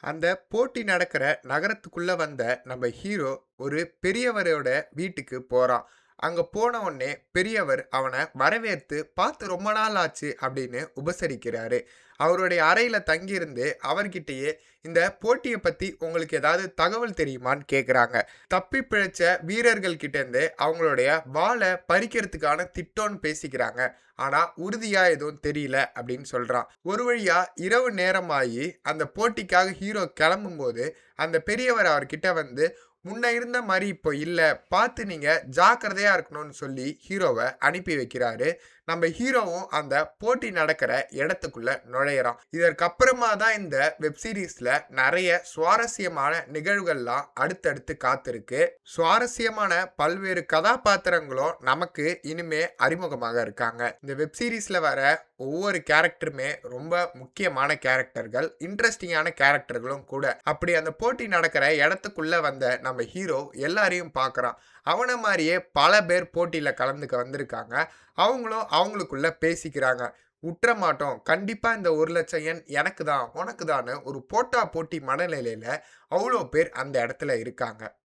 அந்த போட்டி நடக்கிற நகரத்துக்குள்ள வந்த நம்ம ஹீரோ ஒரு பெரியவரோட வீட்டுக்கு போறான். அங்க போன உடனே பெரியவர் அவன வரவேற்று, "பார்த்து ரொம்ப நாள் ஆச்சு" அப்படின்னு உபசரிக்கிறாரு. அவருடைய அறையில தங்கியிருந்து அவர்கிட்டயே, "இந்த போட்டிய பத்தி உங்களுக்கு ஏதாவது தகவல் தெரியுமான்னு?" கேட்குறாங்க. தப்பி பிழைச்ச வீரர்கள் கிட்டேருந்து அவங்களுடைய வாள பறிக்கிறதுக்கான திட்டம்னு பேசிக்கிறாங்க. ஆனா, உறுதியா எதுவும் தெரியல அப்படின்னு சொல்றான். ஒரு வழியா இரவு நேரமாயி, அந்த போட்டிக்காக ஹீரோ கெளம்பும்போது, அந்த பெரியவர் அவர்கிட்ட வந்து, "முன்ன இருந்த மாரி இப்போ இல்ல. பார்த்து நீங்க ஜாக்கிரதையா இருக்கணும்னு" சொல்லி ஹீரோவ அனுப்பி வைக்கிறாரு. நம்ம ஹீரோவும் அந்த போட்டி நடக்கிற இடத்துக்குள்ள நுழையிறான். இதற்கப்புறமா தான் இந்த வெப் சீரிஸ்ல நெறைய சுவாரஸ்யமான நிகழ்வுகள்லாம் அடுத்தடுத்து காத்திருக்கு. சுவாரஸ்யமான பல்வேறு கதாபாத்திரங்களும் நமக்கு இனிமே அறிமுகமாக இருக்காங்க. இந்த வெப் சீரிஸ்ல வர ஒவ்வொரு கேரக்டருமே ரொம்ப முக்கியமான கேரக்டர்கள். இன்ட்ரஸ்டிங்கான கேரக்டர்களும் கூட. அப்படி அந்த போட்டி நடக்கிற இடத்துக்குள்ள வந்த நம்ம ஹீரோ எல்லாரையும் பார்க்குறான். அவன மாரியே பல பேர் போட்டியில கலந்துக்க வந்திருக்காங்க. அவங்களும் அவங்களுக்குள்ள பேசிக்கிறாங்க. "உட்ற மாட்டோம். கண்டிப்பா இந்த 1,00,000 யென் எனக்கு தான், உனக்கு தான்னு" ஒரு போட்டா போட்டி மனநிலையில அவ்ளோ பேர் அந்த இடத்துல இருக்காங்க.